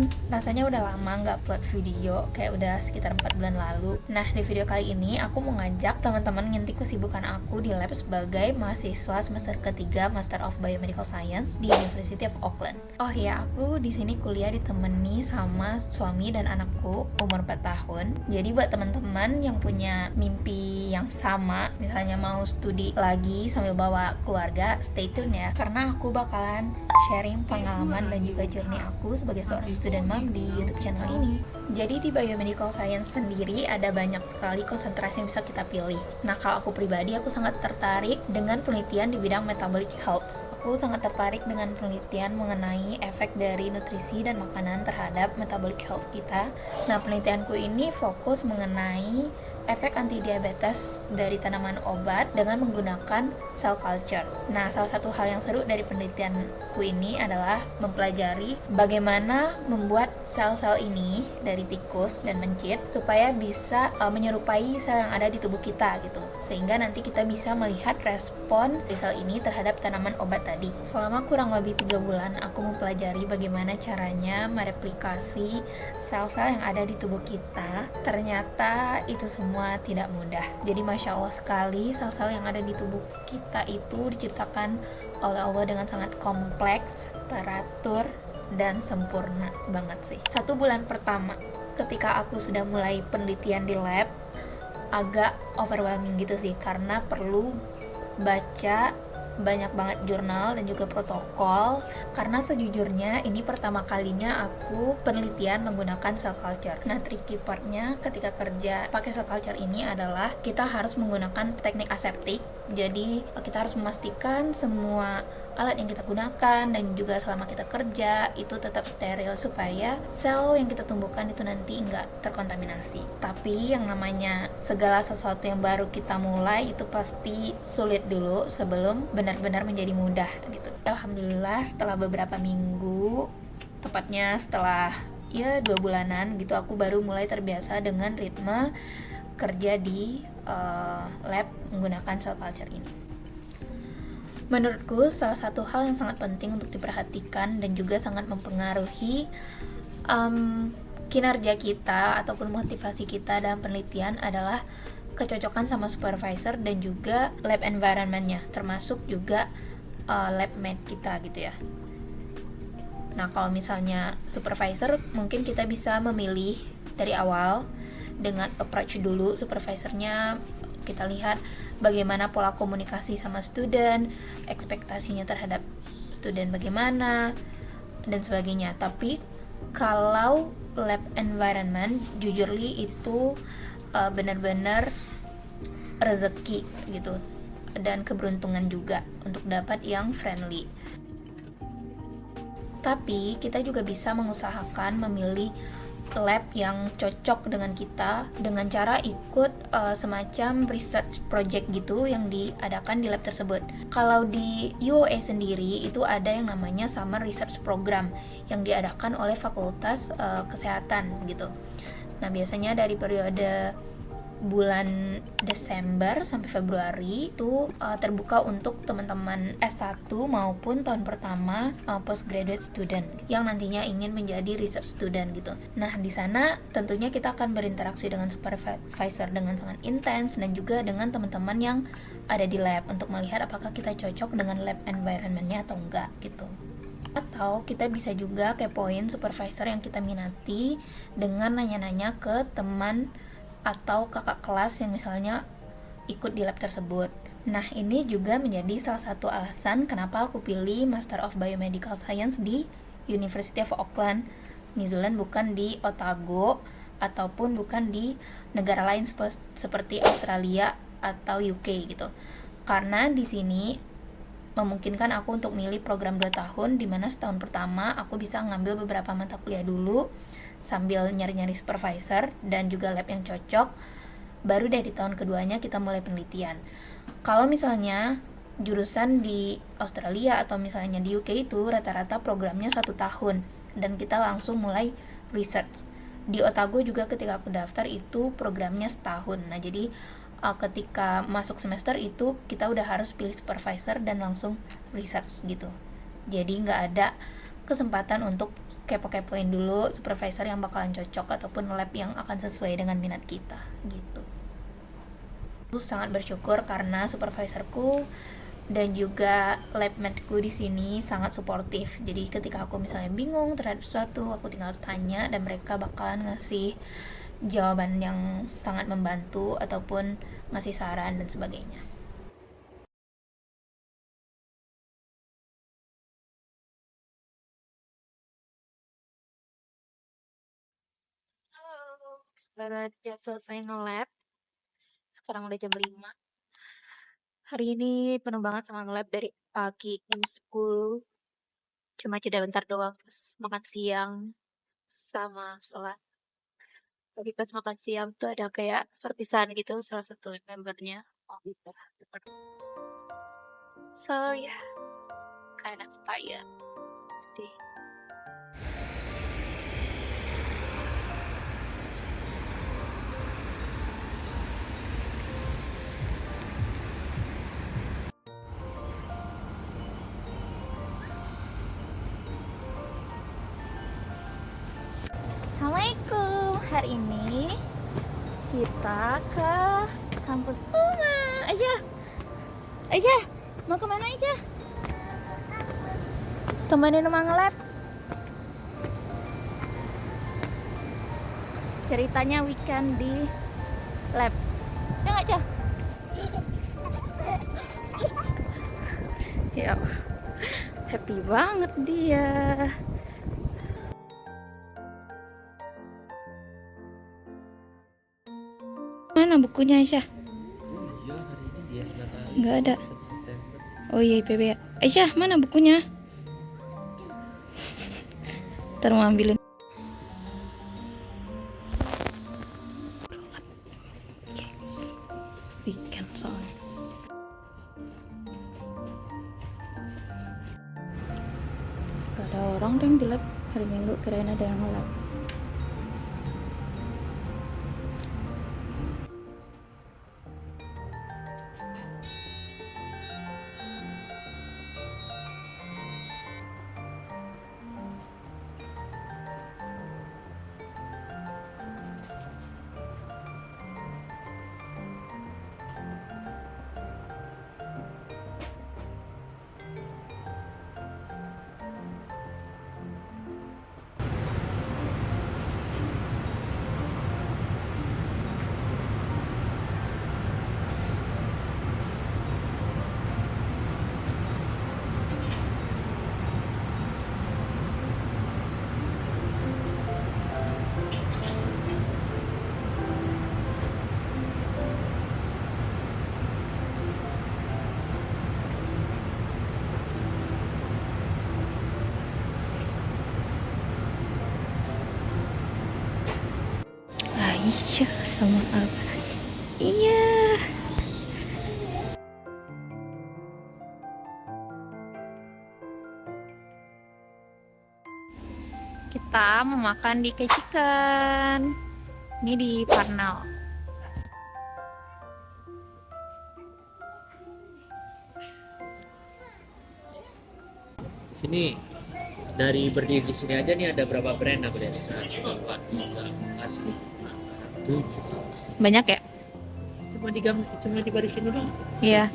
teman-teman, rasanya udah lama nggak upload video, kayak udah sekitar 4 bulan lalu. Nah, di video kali ini aku mau ngajak teman-teman ngintip kesibukan aku di lab sebagai mahasiswa semester ketiga Master of Biomedical Science di University of Auckland. Oh ya, aku di sini kuliah ditemani sama suami dan anakku umur 4 tahun. Jadi buat teman-teman yang punya mimpi yang sama, misalnya mau studi lagi sambil bawa keluarga, stay tune ya, karena aku bakalan sharing pengalaman dan juga journey aku sebagai seorang student mom di YouTube channel ini. Jadi di Biomedical Science sendiri ada banyak sekali konsentrasi yang bisa kita pilih. Nah, kalau aku pribadi, aku sangat tertarik dengan penelitian di bidang metabolic health. Aku sangat tertarik dengan penelitian mengenai efek dari nutrisi dan makanan terhadap metabolic health kita. Nah, penelitianku ini fokus mengenai efek anti-diabetes dari tanaman obat dengan menggunakan cell culture. Nah, salah satu hal yang seru dari penelitianku ini adalah mempelajari bagaimana membuat sel-sel ini dari tikus dan mencit supaya bisa menyerupai sel yang ada di tubuh kita gitu. Sehingga nanti kita bisa melihat respon di sel ini terhadap tanaman obat tadi. Selama kurang lebih 3 bulan, aku mempelajari bagaimana caranya mereplikasi sel-sel yang ada di tubuh kita. Ternyata itu semua tidak mudah. Jadi Masya Allah sekali, sel-sel yang ada di tubuh kita itu diciptakan oleh Allah dengan sangat kompleks, teratur, dan sempurna banget sih. 1 bulan pertama ketika aku sudah mulai penelitian di lab, agak overwhelming gitu sih, karena perlu baca banyak banget jurnal dan juga protokol, karena sejujurnya ini pertama kalinya aku penelitian menggunakan cell culture. Nah, tricky partnya ketika kerja pakai cell culture ini adalah kita harus menggunakan teknik aseptik. Jadi kita harus memastikan semua alat yang kita gunakan dan juga selama kita kerja itu tetap steril supaya sel yang kita tumbuhkan itu nanti nggak terkontaminasi. Tapi yang namanya segala sesuatu yang baru kita mulai itu pasti sulit dulu sebelum benar-benar menjadi mudah gitu. Alhamdulillah setelah beberapa minggu, tepatnya setelah 2 bulanan gitu, aku baru mulai terbiasa dengan ritme kerja di lab menggunakan cell culture ini. Menurutku salah satu hal yang sangat penting untuk diperhatikan dan juga sangat mempengaruhi kinerja kita ataupun motivasi kita dalam penelitian adalah kecocokan sama supervisor dan juga lab environment-nya, termasuk juga lab mate kita gitu ya. Nah, kalau misalnya supervisor, mungkin kita bisa memilih dari awal dengan approach dulu supervisornya. Kita lihat bagaimana pola komunikasi sama student, ekspektasinya terhadap student bagaimana, dan sebagainya. Tapi kalau lab environment, jujurly itu benar-benar rezeki gitu, dan keberuntungan juga untuk dapat yang friendly. Tapi kita juga bisa mengusahakan memilih lab yang cocok dengan kita dengan cara ikut semacam research project gitu yang diadakan di lab tersebut. Kalau di UOA sendiri itu ada yang namanya Summer Research Program yang diadakan oleh Fakultas Kesehatan gitu. Nah, biasanya dari periode bulan Desember sampai Februari itu terbuka untuk teman-teman S1 maupun tahun pertama postgraduate student yang nantinya ingin menjadi research student gitu. Nah, di sana tentunya kita akan berinteraksi dengan supervisor dengan sangat intens dan juga dengan teman-teman yang ada di lab untuk melihat apakah kita cocok dengan lab environment-nya atau enggak gitu. Atau kita bisa juga kepoin supervisor yang kita minati dengan nanya-nanya ke teman atau kakak kelas yang misalnya ikut di lab tersebut. Nah, ini juga menjadi salah satu alasan kenapa aku pilih Master of Biomedical Science di University of Auckland, New Zealand, bukan di Otago ataupun bukan di negara lain seperti Australia atau UK gitu. Karena di sini memungkinkan aku untuk milih program 2 tahun, di mana setahun pertama aku bisa ngambil beberapa mata kuliah dulu sambil nyari-nyari supervisor dan juga lab yang cocok. Baru deh di tahun keduanya kita mulai penelitian. Kalau misalnya jurusan di Australia atau misalnya di UK itu rata-rata programnya 1 tahun dan kita langsung mulai research. Di Otago juga ketika aku daftar itu programnya setahun. Nah, jadi ketika masuk semester itu kita udah harus pilih supervisor dan langsung research gitu. Jadi nggak ada kesempatan untuk kepo-kepoin dulu supervisor yang bakalan cocok ataupun lab yang akan sesuai dengan minat kita gitu. Aku sangat bersyukur karena supervisorku dan juga labmateku di sini sangat suportif. Jadi ketika aku misalnya bingung terhadap sesuatu, aku tinggal tanya dan mereka bakalan ngasih jawaban yang sangat membantu ataupun ngasih saran dan sebagainya. Halo, baru aja selesai nge-lab. Sekarang udah jam 5. Hari ini penuh banget sama nge-lab dari pagi jam 10. Cuma jeda bentar doang, terus makan siang sama sholat. Tadi pas makan siang tuh ada kayak perpisahan gitu salah satu lab membernya. Oh gitu. So yeah, kind of tired today. Assalamualaikum. Hari ini kita ke kampus Uma. Aja, mau kemana aja? Temenin Uma nge-lab. Ceritanya weekend di lab. Ya nggak, Cah? Ya, happy banget dia. Mana bukunya, Aisyah? Iya, hari ini dia silakan. Nggak ada. 1 September. Oh iya, IPB ya. Aisyah, mana bukunya? Ntar mau ambilin. Weekend soalnya. Gak ada orang deh di lab hari Minggu, kirain ada yang nge-lab. Aisyah sama Abah. Iya. Kita mau makan di Kecikan. Ini di Parnal. Sini dari berdiri di sini aja nih ada berapa brand aku lihat di sana. 1, 2, 3, 4, 5, 7. Banyak ya? Cuma di barisin doang. Iya.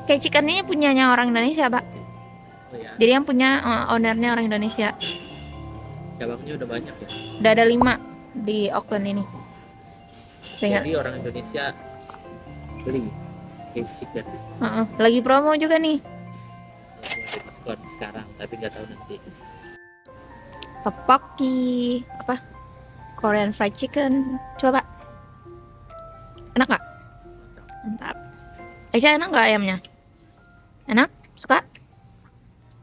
Kecikan ini punyanya orang Indonesia, Pak. Oh ya, Jadi yang punya ownernya orang Indonesia. cabangnya udah banyak ya. Udah ada 5 di Auckland ini. Saya Jadi orang Indonesia beli cake chicken. lagi promo juga nih. Ada diskon sekarang, tapi nggak tahu nanti. Tteokbokki, apa? Korean fried chicken. Coba, Pak. Enak nggak? Mantap. Aisyah, enak nggak ayamnya? Enak? Suka?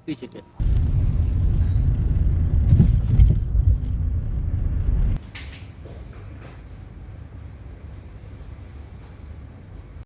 Cake chicken.